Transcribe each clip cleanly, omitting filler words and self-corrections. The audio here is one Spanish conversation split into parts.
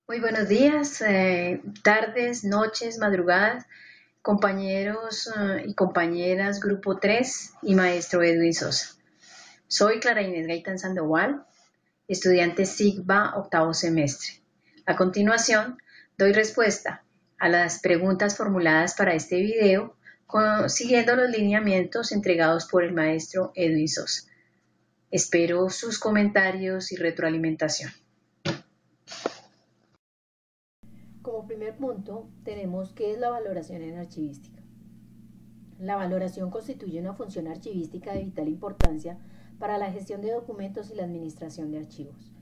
Muy buenos días, tardes, noches, madrugadas, compañeros y compañeras, Grupo 3 y maestro Edwin Sosa. Soy Clara Inés Gaitán Sandoval, estudiante SIGBA octavo semestre. A continuación, doy respuesta a las preguntas formuladas para este video, siguiendo los lineamientos entregados por el maestro Edwin Sosa. Espero sus comentarios y retroalimentación. Como primer punto, tenemos qué es la valoración en archivística. La valoración constituye una función archivística de vital importancia para la gestión de documentos y la administración de archivos.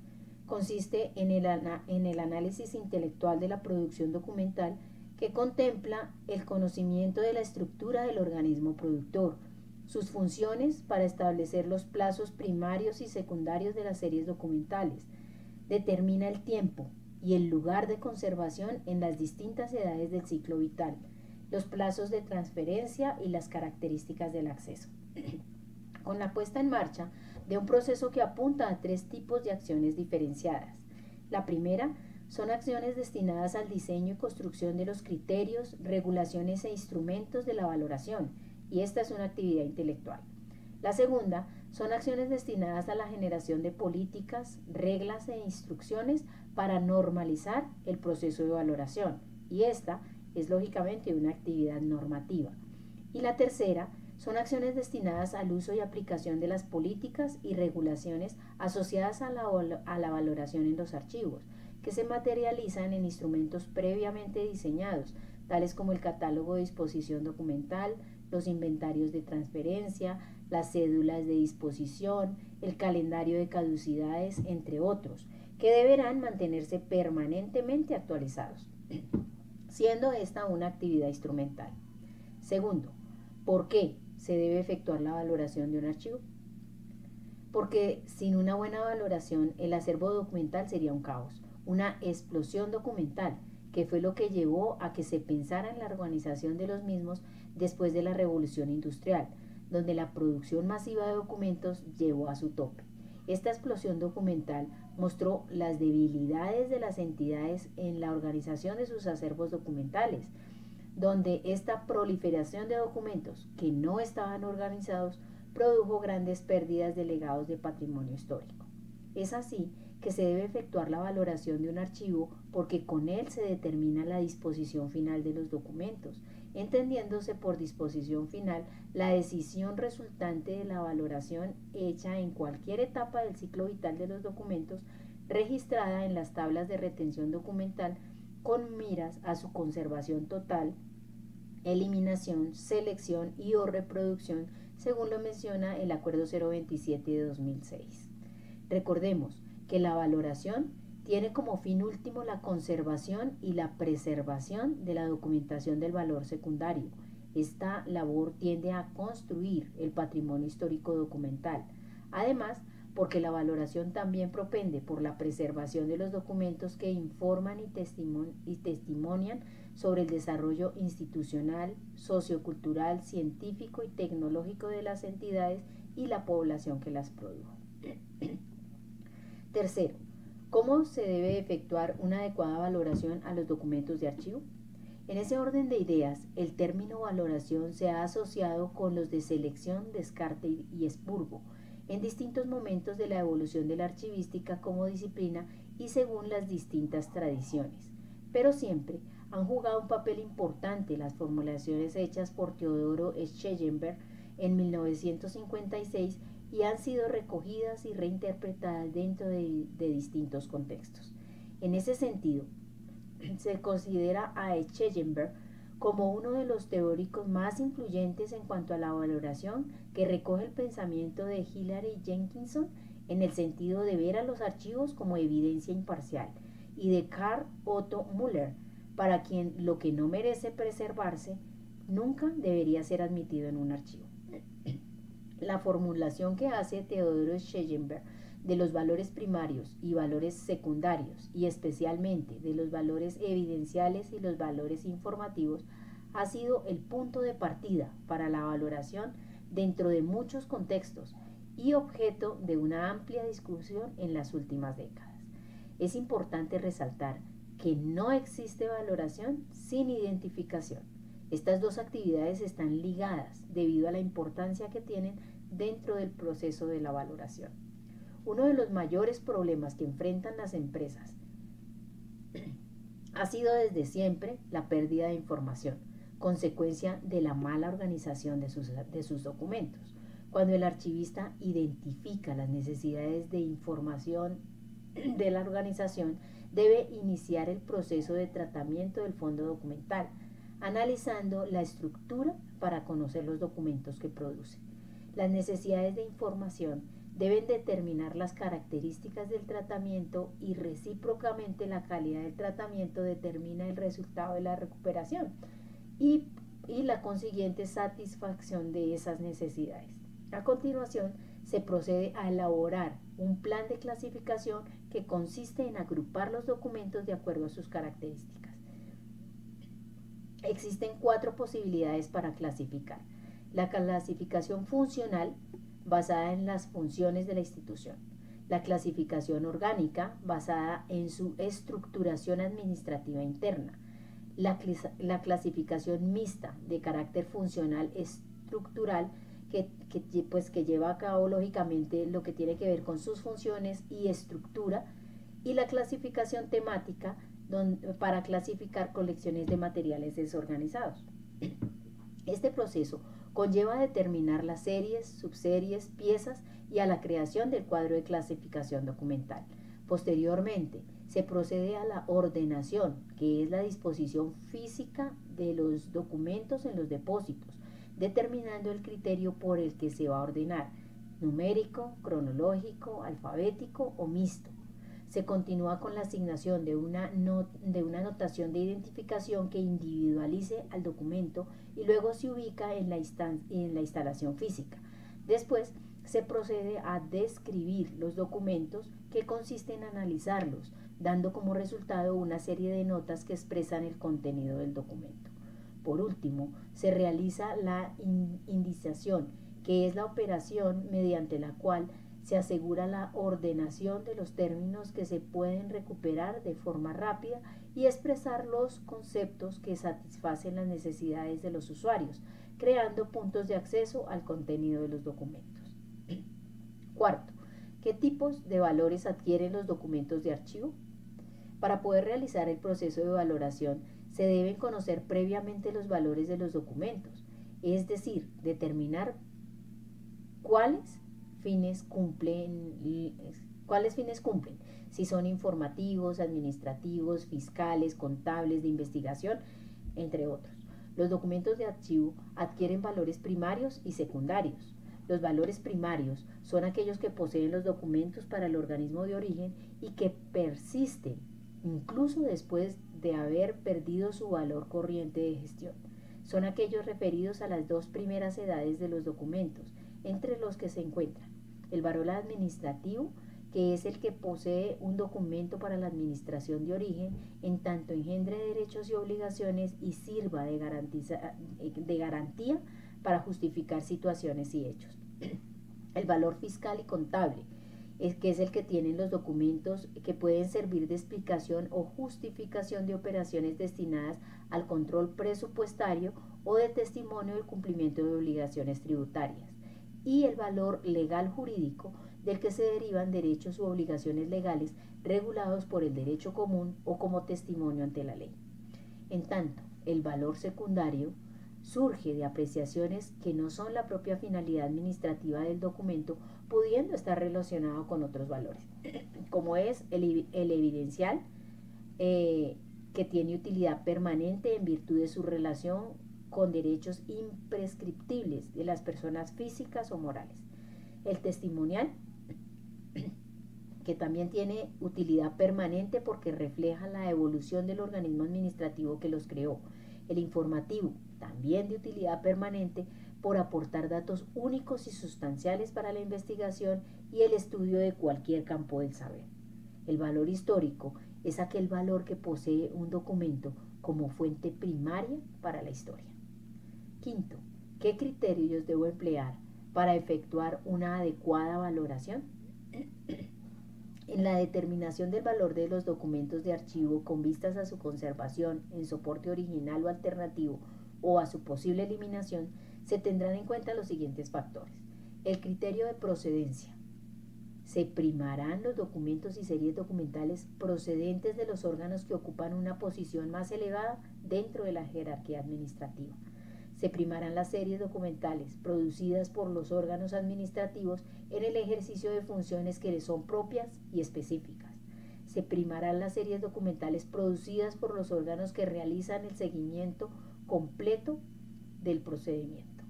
Consiste en el análisis intelectual de la producción documental que contempla el conocimiento de la estructura del organismo productor, sus funciones para establecer los plazos primarios y secundarios de las series documentales, determina el tiempo y el lugar de conservación en las distintas edades del ciclo vital, los plazos de transferencia y las características del acceso. Con la puesta en marcha de un proceso que apunta a tres tipos de acciones diferenciadas. La primera son acciones destinadas al diseño y construcción de los criterios, regulaciones e instrumentos de la valoración, y esta es una actividad intelectual. La segunda son acciones destinadas a la generación de políticas, reglas e instrucciones para normalizar el proceso de valoración, y esta es lógicamente una actividad normativa. Y la tercera son acciones destinadas al uso y aplicación de las políticas y regulaciones asociadas a la valoración en los archivos, que se materializan en instrumentos previamente diseñados, tales como el catálogo de disposición documental, los inventarios de transferencia, las cédulas de disposición, el calendario de caducidades, entre otros, que deberán mantenerse permanentemente actualizados, siendo esta una actividad instrumental. Segundo, ¿por qué se debe efectuar la valoración de un archivo? Porque sin una buena valoración el acervo documental sería un caos, una explosión documental, que fue lo que llevó a que se pensara en la organización de los mismos después de la revolución industrial, donde la producción masiva de documentos llevó a su tope. Esta explosión documental mostró las debilidades de las entidades en la organización de sus acervos documentales, donde esta proliferación de documentos que no estaban organizados produjo grandes pérdidas de legados de patrimonio histórico. Es así que se debe efectuar la valoración de un archivo porque con él se determina la disposición final de los documentos, entendiéndose por disposición final la decisión resultante de la valoración hecha en cualquier etapa del ciclo vital de los documentos, registrada en las tablas de retención documental con miras a su conservación total, eliminación, selección y o reproducción, según lo menciona el Acuerdo 027 de 2006. Recordemos que la valoración tiene como fin último la conservación y la preservación de la documentación del valor secundario. Esta labor tiende a construir el patrimonio histórico documental. Además, porque la valoración también propende por la preservación de los documentos que informan y testimonian sobre el desarrollo institucional, sociocultural, científico y tecnológico de las entidades y la población que las produjo. Tercero, ¿cómo se debe efectuar una adecuada valoración a los documentos de archivo? En ese orden de ideas, el término valoración se ha asociado con los de selección, descarte y expurgo, en distintos momentos de la evolución de la archivística como disciplina y según las distintas tradiciones. Pero siempre han jugado un papel importante las formulaciones hechas por Teodoro Schellenberg en 1956 y han sido recogidas y reinterpretadas dentro de distintos contextos. En ese sentido, se considera a Schellenberg como uno de los teóricos más influyentes en cuanto a la valoración, que recoge el pensamiento de Hilary Jenkinson en el sentido de ver a los archivos como evidencia imparcial, y de Karl Otto Müller, para quien lo que no merece preservarse nunca debería ser admitido en un archivo. La formulación que hace Teodoro Schellenberg de los valores primarios y valores secundarios, y especialmente de los valores evidenciales y los valores informativos, ha sido el punto de partida para la valoración dentro de muchos contextos y objeto de una amplia discusión en las últimas décadas. Es importante resaltar que no existe valoración sin identificación. Estas dos actividades están ligadas debido a la importancia que tienen dentro del proceso de la valoración. Uno de los mayores problemas que enfrentan las empresas ha sido desde siempre la pérdida de información, consecuencia de la mala organización de sus documentos. Cuando el archivista identifica las necesidades de información de la organización, debe iniciar el proceso de tratamiento del fondo documental, analizando la estructura para conocer los documentos que produce. Las necesidades de información deben determinar las características del tratamiento y recíprocamente la calidad del tratamiento determina el resultado de la recuperación y la consiguiente satisfacción de esas necesidades. A continuación, se procede a elaborar un plan de clasificación que consiste en agrupar los documentos de acuerdo a sus características. Existen 4 posibilidades para clasificar. La clasificación funcional, basada en las funciones de la institución. La clasificación orgánica, basada en su estructuración administrativa interna. La clasificación mixta, de carácter funcional estructural, que lleva a cabo lógicamente lo que tiene que ver con sus funciones y estructura, y la clasificación temática para clasificar colecciones de materiales desorganizados. Este proceso conlleva a determinar las series, subseries, piezas y a la creación del cuadro de clasificación documental. Posteriormente, se procede a la ordenación, que es la disposición física de los documentos en los depósitos, determinando el criterio por el que se va a ordenar, numérico, cronológico, alfabético o mixto. Se continúa con la asignación de una notación de identificación que individualice al documento y luego se ubica en la instalación física. Después se procede a describir los documentos, que consiste en analizarlos, dando como resultado una serie de notas que expresan el contenido del documento. Por último, se realiza la indiciación, que es la operación mediante la cual se asegura la ordenación de los términos que se pueden recuperar de forma rápida y expresar los conceptos que satisfacen las necesidades de los usuarios, creando puntos de acceso al contenido de los documentos. Cuarto, ¿qué tipos de valores adquieren los documentos de archivo? Para poder realizar el proceso de valoración, se deben conocer previamente los valores de los documentos, es decir, determinar cuáles fines cumplen, si son informativos, administrativos, fiscales, contables, de investigación, entre otros. Los documentos de archivo adquieren valores primarios y secundarios. Los valores primarios son aquellos que poseen los documentos para el organismo de origen y que persisten incluso después de haber perdido su valor corriente de gestión. Son aquellos referidos a las 2 primeras edades de los documentos, entre los que se encuentran el valor administrativo, que es el que posee un documento para la administración de origen, en tanto engendre derechos y obligaciones y sirva de garantía para justificar situaciones y hechos. El valor fiscal y contable, que es el que tienen los documentos que pueden servir de explicación o justificación de operaciones destinadas al control presupuestario o de testimonio del cumplimiento de obligaciones tributarias. Y el valor legal jurídico, del que se derivan derechos u obligaciones legales regulados por el derecho común o como testimonio ante la ley. En tanto, el valor secundario surge de apreciaciones que no son la propia finalidad administrativa del documento, pudiendo estar relacionado con otros valores, como es el evidencial, que tiene utilidad permanente en virtud de su relación con derechos imprescriptibles de las personas físicas o morales. El testimonial, que también tiene utilidad permanente porque refleja la evolución del organismo administrativo que los creó. El informativo, también de utilidad permanente por aportar datos únicos y sustanciales para la investigación y el estudio de cualquier campo del saber. El valor histórico es aquel valor que posee un documento como fuente primaria para la historia. Quinto, ¿qué criterios debo emplear para efectuar una adecuada valoración? En la determinación del valor de los documentos de archivo con vistas a su conservación en soporte original o alternativo o a su posible eliminación, se tendrán en cuenta los siguientes factores. El criterio de procedencia. Se primarán los documentos y series documentales procedentes de los órganos que ocupan una posición más elevada dentro de la jerarquía administrativa. Se primarán las series documentales producidas por los órganos administrativos en el ejercicio de funciones que les son propias y específicas. Se primarán las series documentales producidas por los órganos que realizan el seguimiento completo del procedimiento.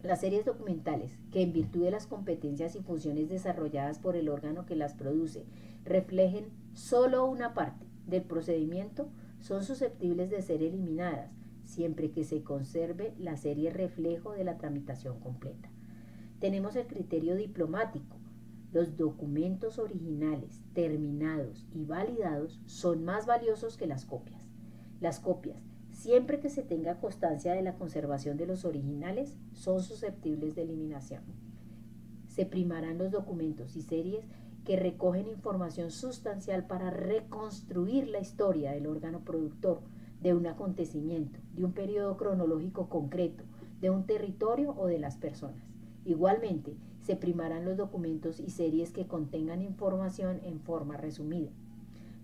Las series documentales, que en virtud de las competencias y funciones desarrolladas por el órgano que las produce, reflejen solo una parte del procedimiento, son susceptibles de ser eliminadas, siempre que se conserve la serie reflejo de la tramitación completa. Tenemos el criterio diplomático. Los documentos originales, terminados y validados son más valiosos que las copias. Las copias, siempre que se tenga constancia de la conservación de los originales, son susceptibles de eliminación. Se primarán los documentos y series que recogen información sustancial para reconstruir la historia del órgano productor, de un acontecimiento, de un periodo cronológico concreto, de un territorio o de las personas. Igualmente, se primarán los documentos y series que contengan información en forma resumida.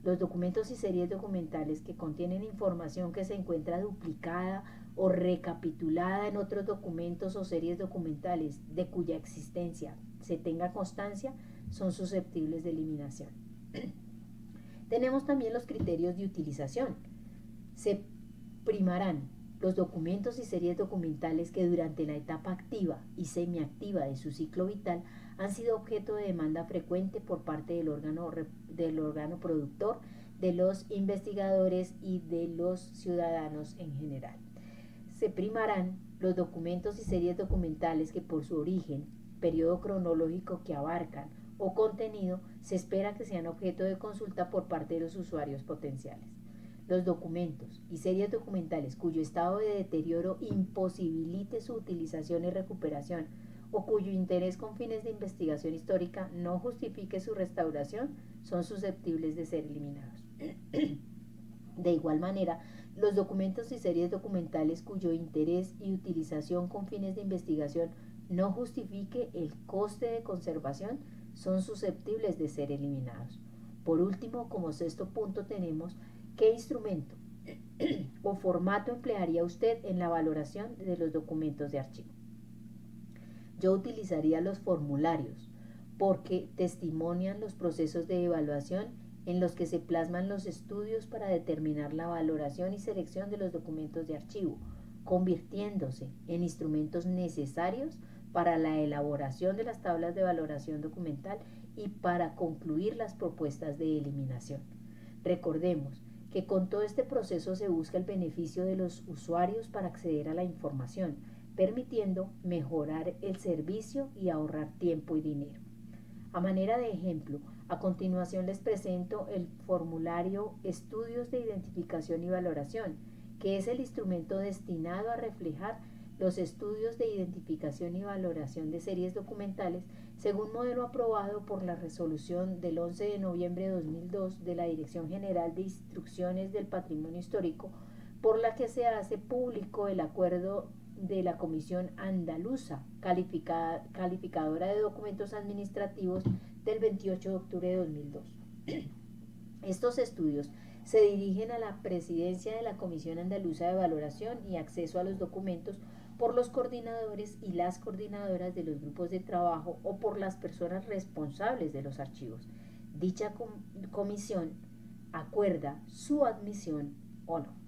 Los documentos y series documentales que contienen información que se encuentra duplicada o recapitulada en otros documentos o series documentales de cuya existencia se tenga constancia son susceptibles de eliminación. Tenemos también los criterios de utilización. Se primarán los documentos y series documentales que durante la etapa activa y semiactiva de su ciclo vital han sido objeto de demanda frecuente por parte del órgano productor, de los investigadores y de los ciudadanos en general. Se primarán los documentos y series documentales que por su origen, periodo cronológico que abarcan o contenido, se espera que sean objeto de consulta por parte de los usuarios potenciales. Los documentos y series documentales cuyo estado de deterioro imposibilite su utilización y recuperación o cuyo interés con fines de investigación histórica no justifique su restauración son susceptibles de ser eliminados. De igual manera, los documentos y series documentales cuyo interés y utilización con fines de investigación no justifique el coste de conservación son susceptibles de ser eliminados. Por último, como sexto punto tenemos ¿qué instrumento o formato emplearía usted en la valoración de los documentos de archivo? Yo utilizaría los formularios porque testimonian los procesos de evaluación en los que se plasman los estudios para determinar la valoración y selección de los documentos de archivo, convirtiéndose en instrumentos necesarios para la elaboración de las tablas de valoración documental y para concluir las propuestas de eliminación. Recordemos que con todo este proceso se busca el beneficio de los usuarios para acceder a la información, permitiendo mejorar el servicio y ahorrar tiempo y dinero. A manera de ejemplo, a continuación les presento el formulario Estudios de Identificación y Valoración, que es el instrumento destinado a reflejar los estudios de identificación y valoración de series documentales según modelo aprobado por la resolución del 11 de noviembre de 2002 de la Dirección General de Instrucciones del Patrimonio Histórico, por la que se hace público el acuerdo de la Comisión Andaluza Calificadora de Documentos Administrativos del 28 de octubre de 2002. Estos estudios se dirigen a la presidencia de la Comisión Andaluza de Valoración y Acceso a los Documentos por los coordinadores y las coordinadoras de los grupos de trabajo o por las personas responsables de los archivos. Dicha comisión acuerda su admisión o no.